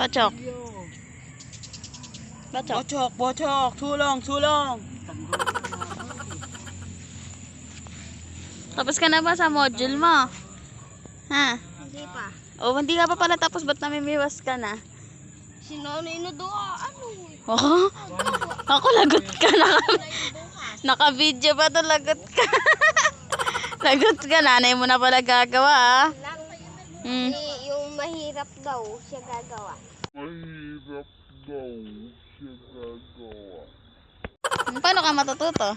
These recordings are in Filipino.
Bachok. Bachok. Bocok, bocok, tulong, tulong. Tapos ka na ba sa module mo? Ha? Hindi pa. O, hindi ka pa pala tapos, ba't namimiwas ka na? Sinanay na doon. Ano? Oh, ako lagot ka na. Naka-video pa to, lagot ka. Lagot ka, nanay mo na pala gagawa, ah. Hmm. Yung mahirap daw siya gagawa. Paano ka matututo?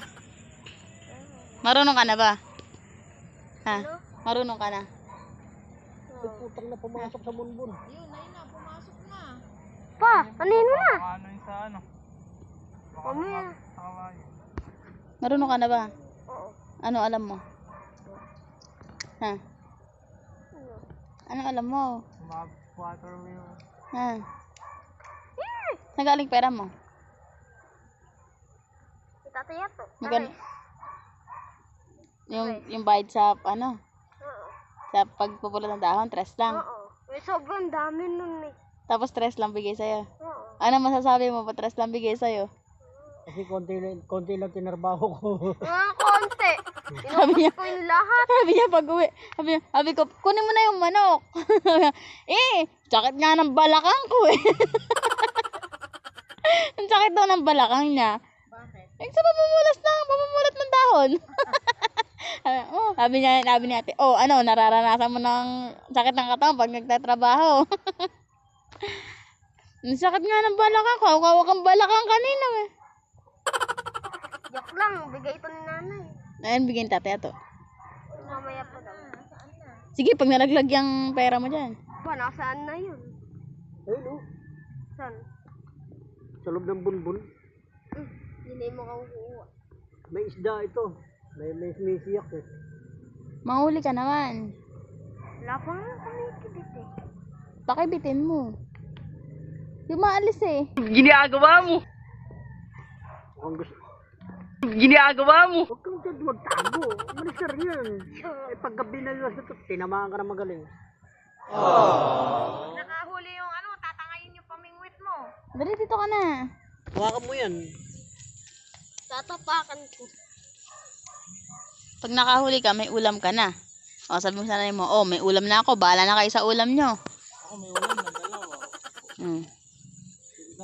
Marunong ka na ba? Ha? Marunong ka na? Putang na pumasok sa bunbun. Pa, kanino na? Ano yung sa ano? Mamaya. Marunong ka na ba? Oo. Ano alam mo? Ha? Ano alam mo? Mag-water wheel. Ha? Saan galing pera mo? Si tatay to. Magkano? Yung bayad sa ano? Oo. Sa pagpupulot ng dahon, 3 lang. Oo. May sobrang dami nun eh. Tapos 3 lang bigay sa'yo. Oo. Ano masasabi mo pa 3 lang bigay sa'yo? Kasi konti lang tinarbaho ko. Mga konti. Sabi niya, Ko yung lahat. sabi niya pag uwi, sabi ko, kunin mo na yung manok. Sakit nga ng balakang ko eh. Ang sakit daw ng balakang niya. Bakit? Sa pamumulat ng dahon. Sabi niya ate, ano, nararanasan mo ng sakit ng katawan pag nagtatrabaho. Ang sakit nga ng balakang ko, hawak ang balakang kanina eh. Joke lang. Bigay ito ni nanay. Ayun, bigyan tatay ito. Mamaya pa daw. Sige, pag nalaglag yung pera mo dyan. Pa, nasaan na yun? Ayun o. Saan? Sa loob ng bunbun. Hindi mo kakuha. May isda ito. May siyak eh. Mahuli ka naman. Wala pa nga kami kibit eh. Pakibitin mo. Yung maalis eh. Ginagawa mo. Mukhang gusto. Ginagawa mo. Huwag kang dyan magtago. Manisar yan. Eh paggabi na yun, tinamaan ka na magaling. Nakahuli yung ano, tatangayin yung pamingwit mo. Dali, dito ka na. Hawakan mo yan. Tatapakan ko. Pag nakahuli ka, may ulam ka na. O, sabi mo sa nanay mo, may ulam na ako. Bahala na kayo sa ulam nyo. Ako may ulam na dalawa. Hmm.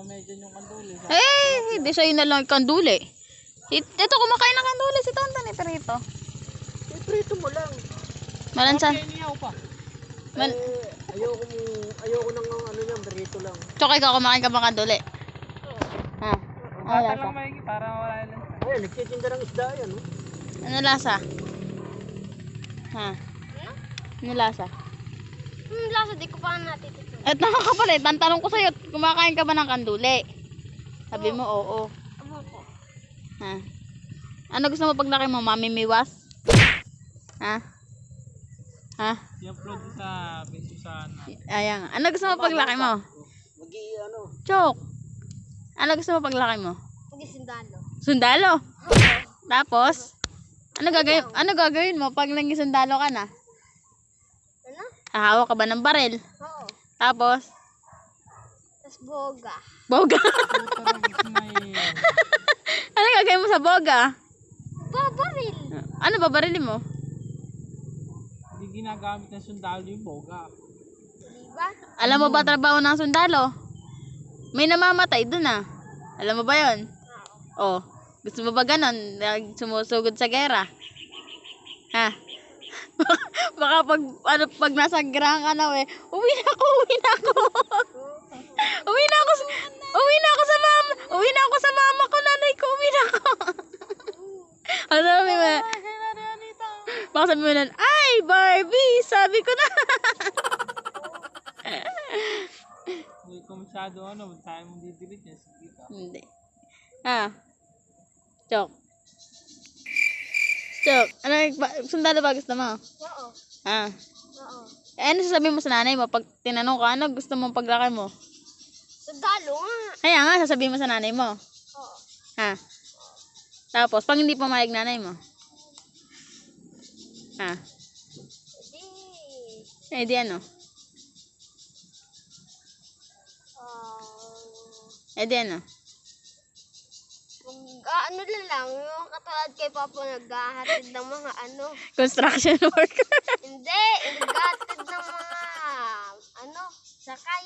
Medyo yung kanduli. Hindi sa'yo na lang yung kanduli. Ito, kumakain ng kanduli si Tonton. Ito rito. Prito mo lang. Malansan. Niyaw pa. Ayoko nang ano yan, berito lang. Tsaka ikaw, kumakain ka bang kanduli? Ha? Ano lasa? Para wala lang. Ayun, nagtitinda ng isda yan. Oh. Ano lasa? Ha? Ano lasa? Lasa, di ko pa natititin. At nakakapalit, ang tanong ko sa'yo, kumakain ka ba ng kanduli? Sabi mo, oo. Amo ko. Ha? Ano gusto mo pag laki mo? Mamimiwas? Ha? Ha? I-upload sa Facebook sa Ayan. Ano gusto mo pag laki mo? ano. Chok. Ano gusto mo pag laki mo? Hindi sundalo. Sundalo. Tapos, ano gagawin mo pag naging sundalo ka na? Ano? Hahawak ka ba ng baril? Oo. Tapos, Tapos boga. boga. Ano gagawin mo sa boga? Babaril. Ano babarilin mo? Hindi ginagamit ng sundalo yung boga. Diba? Alam mo ba trabaho ng sundalo? May namamatay dun ah. Alam mo ba yon? Oh, gusto mo ba ganon? Sumusugod sa gera? Ha? Baka pag nasa gerahan ka na uwi na ako. Uwi na ako sa mama ko, nanay ko, uwi na ako. Ano sabi mo? Baka sabi mo nun, ay, Barbie, sabi ko na. Hindi ko masyado tayo mong didilit niya. Sige ka. Hindi. Chok. Chok, sundalo ba gusto mo? Oo. Oo. Ano sasabihin mo sa nanay mo pag tinanong ka, ano gusto mo paglaki mo? Sundalo nga. Kaya nga, sasabihin mo sa nanay mo. Oo. Ha? Tapos, pag hindi pumayag nanay mo. Ha? Hindi. Di ano? Eh di ano? Ano na lang, yung katulad kay Papa naghahatid ng mga ano. Construction worker. Hindi, naghahatid ng mga ano, sakay.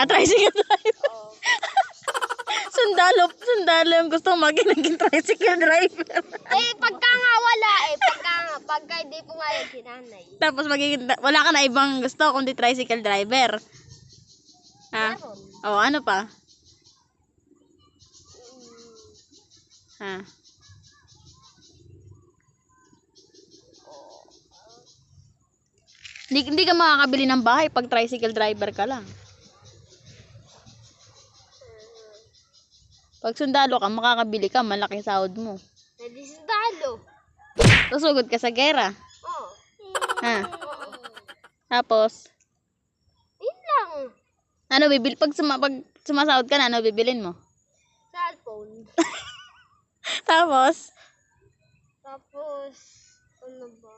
Tricycle driver. Oh. Sundalo yung gusto maging tricycle driver. Pagka nga wala pagka hindi pumayag si nanay. Tapos wala ka na ibang gusto kundi tricycle driver. Ha? Meron. Oh, ano pa? Ha? Hindi ka makakabili ng bahay pag tricycle driver ka lang. Pag sundalo ka, makakabili ka, malaki sahod mo. Hindi sundalo. Susugod ka sa gera. Oh. Ha? Tapos, Yun lang. ano pag sumasahod ka na, ano bibilin mo? Cellphone. Tapos, Ano ba?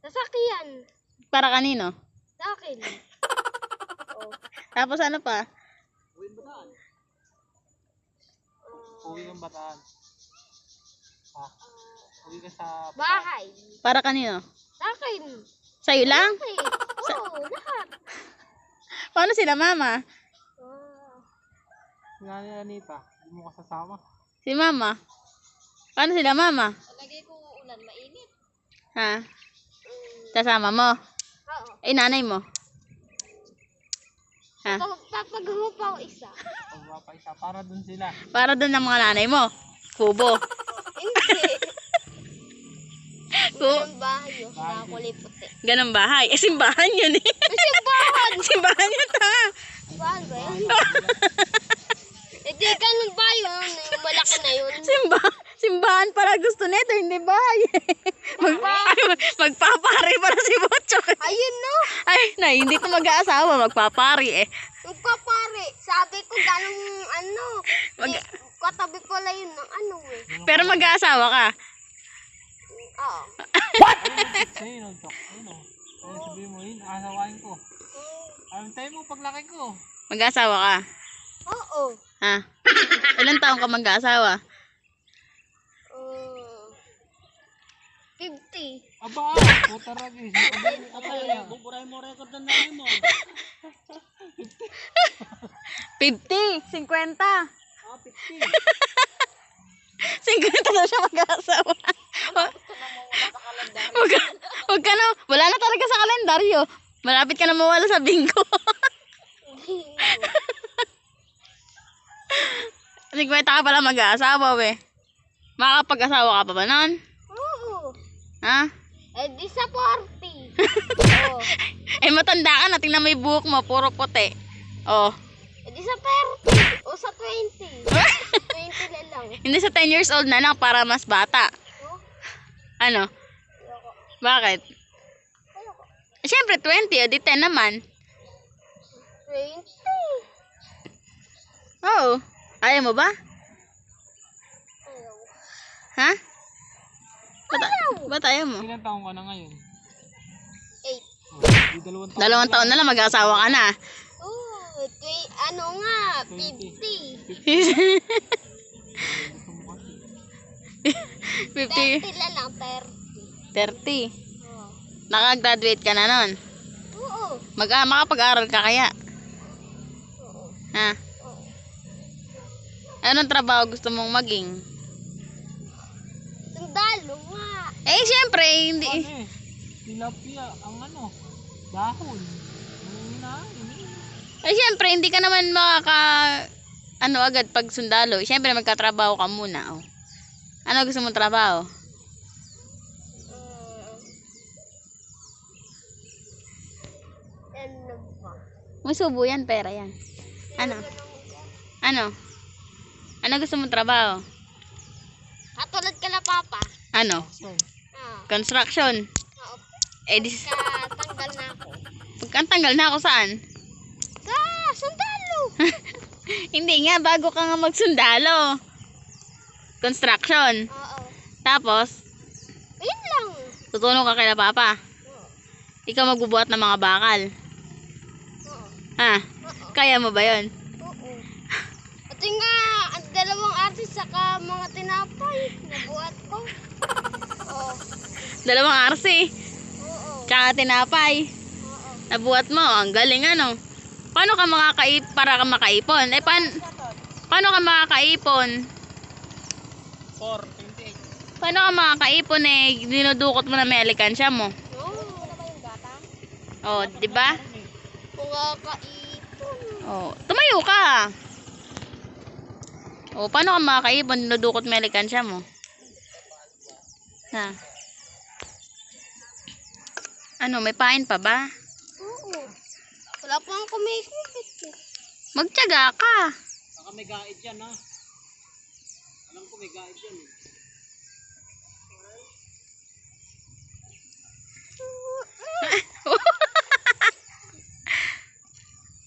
Sasakyan. para kanino? Sa akin. Oh. Tapos ano pa? Uwi ng Bataan. Uwi ka sa... Bahay. Para kanino? Sa akin. Sa'yo lang? Okay. Oo, lahat. Paano sila mama? Nanay Anita, hindi mo kasasama. Si mama? Paano sila mama? Lagay ko ulan, mainit. Ha? Kasama mo? Oo. Eh, nanay mo? Ha? Papagawa pa ako isa. Pagwa pa isa, para dun sila. Para doon ng mga nanay mo? Kubo. Hindi. Ku- Ang bahay yun. Nakakulay puti. Ganang bahay. Eh, simbahan yun eh. Simbahan! Simbahan yun ta. Simbahan ba yun? Hindi, ganun ba yun? Yung malaki na yun. Simbahan para gusto nito, hindi bahay eh. Magpapari para si Butchok eh. Ayun no. Ay, na, hindi to mag-aasawa, magpapari eh. Magpapare. Sabi ko ganun ano. Mag- Katabi pala yun ng ano eh. Pero mag-aasawa ka. Oo. Sa'yo, no, Chok. Ayun, o. Kaya sabihin mo yun, asawain ko. Anong tayo mo paglaki ko? Mag-aasawa ka. Oo. Ha? Ilan taong ka mag-aasawa? 50. Aba, puta ragis. Buburay mo record ng nanay mo. 50, 50. Ah, 50. 50 na siya mag-aasawa. Huwag ka na, wala na talaga sa kalendaryo. Malapit ka na mawala sa bingo. 50 ka pala mag-aasawa, we. Makakapag-asawa ka pa ba nun? Oo. Ha? Eh di sa 40. Oo. Eh, matanda ka na. Tingnan mo yung buhok mo. Puro puti. Oh. Eh di sa 30. O sa 20. 20 na lang. Hindi sa 10 years old na lang para mas bata. Oh. Ano? Bakit? Siyempre, 20. O, di 10 naman. 20. Oo. Ayaw mo ba? Ayaw. Ha? Ba't ayaw mo? Ilan taong ka na ngayon? 8. Di 2 taon. 2 taon na lang mag-asawa ka na. Oh, ano nga, 50. 50. 30 na lang, 30. 30. Oh. Nakagraduate ka na nun. Oo. Makapag-aral ka kaya? Oo. Ha? Oo. Anong trabaho gusto mong maging? Sundalo nga. Eh, siyempre, hindi. Ano eh? Tilapia, ang ano? Dahon. Yung hinahin eh. Eh, siyempre, hindi ka naman ano agad pag sundalo. Siyempre, magkatrabaho ka muna. Oh. Ano gusto mong trabaho? Ano ba? May subo yan, pera yan. Ano? Ano? Ano gusto mong trabaho? Katulad ka na, Papa. Ano? So, Construction. Oo. Eh, Katanggal na ako. pagkantanggal na ako saan? Sa sundalo. Hindi nga, bago ka nga magsundalo. Construction. Oo. Tapos, Yun lang. tutulong ka kay Papa. Oo. Ikaw magbubuhat ng mga bakal. Oo. Ha? Oo. Kaya mo ba yon? Oo. Buti nga, ang dalawang artist saka mga tinapay. Nabuhat ko. Oo. Dalawang arsi. Oo. Tsaka tinapay. Oo. Nabuhat mo. Ang galing ano. Paano ka para ka makaipon? Eh, paano ka makakaipon? 4.28. Paano ka makakaipon eh? Dinudukot mo na may alikansya mo. Oo. Oh, di ba? Kung kakaipon. Oh, tumayo ka. Oh, paano ka makakaipon? Dinudukot mo yung alikansya mo. Ha? Ano, may pain pa ba? Oo. Wala pa ang kumikipit eh. Magtiyaga ka. Baka may guide yan ha. Alam ko may guide yan eh.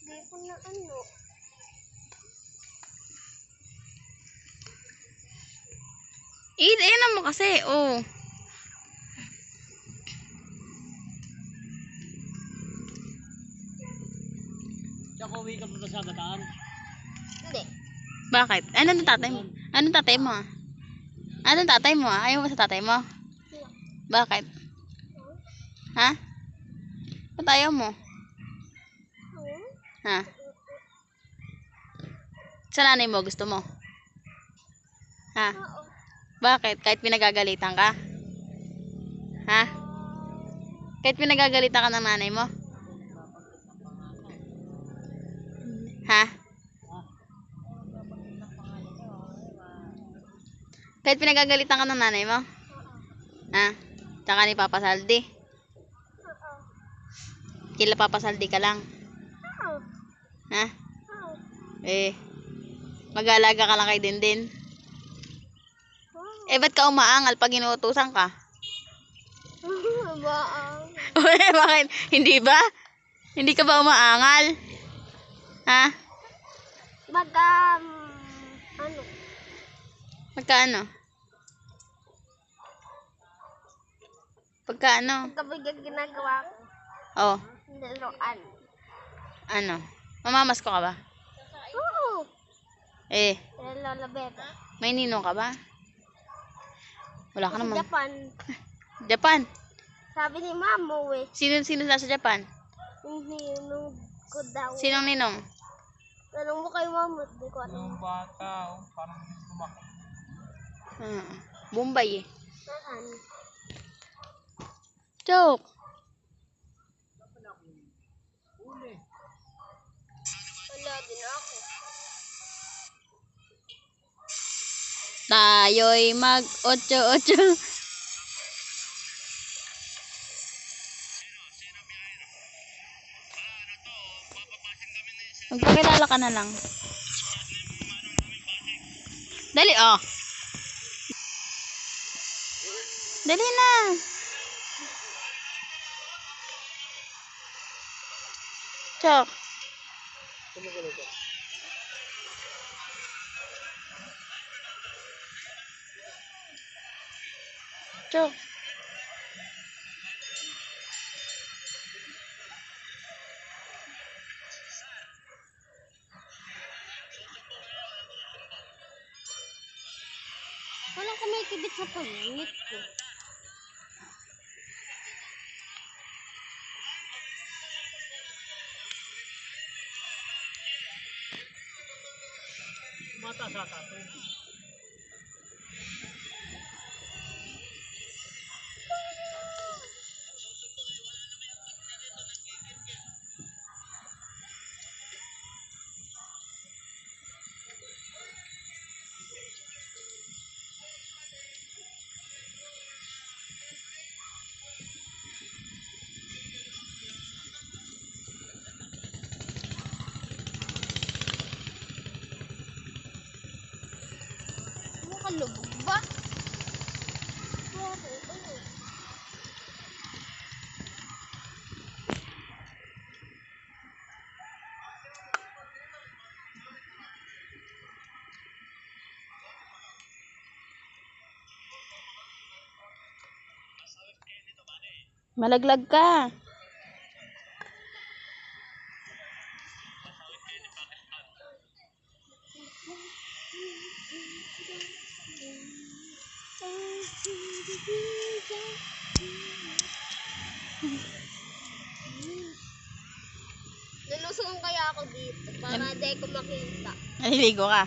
Hindi ko na ano. Ayan mo kasi. Oh. Tsaka uwi ka pa sa Bataan. Hindi. Bakit? Anong tatay mo? Anong tatay mo? Anong tatay mo? Ayaw mo sa tatay mo? Bakit? Ha? Ba't ayaw mo? Ha? Sa nanay mo gusto mo? Ha? Oo. Bakit? Kahit pinagagalitan ka? Ha? Kahit pinagagalitan ka ng nanay mo? Ha? Kahit pinagagalitan ka ng nanay mo? Ha? Tsaka ni Papa Saldi? Oo. Kila Papa Saldi ka lang? Oo. Ha? Oo. Eh, mag-aalaga ka lang kay Dindin? Oo. Eh, ba't ka umaangal pag inuutusan ka? Baang. Bakit? Hindi ba? Hindi ka ba umaangal? Ha? Ano? Magkaano? Pagkaano? Kapag ginagawa ko, Oh, laruan. ano? Mamamas ko ka ba? Oo. Eh, Lola Beba. may ninong ka ba? Wala ka Sa naman. Japan. Japan? Sabi ni Mamo eh. Sino sa Japan? Hindi nung ko daw. Sinong ninong? Tanong mo kay Mamo. Hindi ko alam. Bata, parang lumaki. Bombay eh. Saan? Joke. Wala din ako. Tayo'y mag-8-8. Magpakilala ka na lang. Dali, oh. Dali na. Chok. Chok. Walang kumikibit sa pangit ko. Mata sa tato. Makalubog ba? Bakit? Ano? Malaglag ka. Lulusong kaya ako dito para di ko makita. Naliligo ka.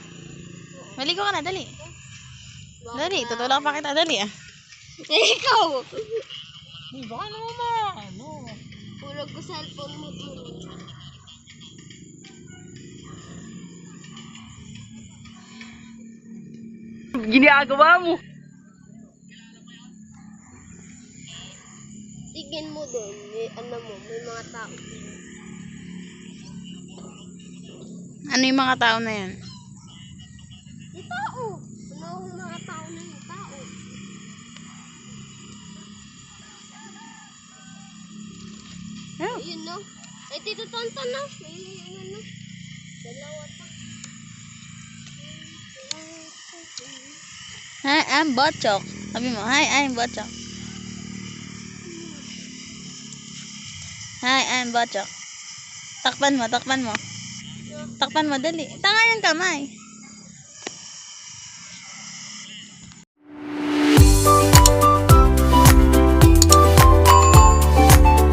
Maligo ka na, dali. Dali, tutulak pa kita, dali ah. Ikaw! Baka naman Hulog ko cellphone mo dun. Ginagawa mo. Tigin mo dun. May, may mga tao. Ano yung mga tao na yan? May tao! Ano ang mga tao na yung tao? Oh. Ayun no. Ay, Tito Tonton no. May ano. Dalawa pa. Hi, I'm Botchok. Sabi mo, hi, I'm Botchok. Hi, I'm Botchok. Takpan mo, takpan mo. Takpan mo, dali. Tanga yung kamay.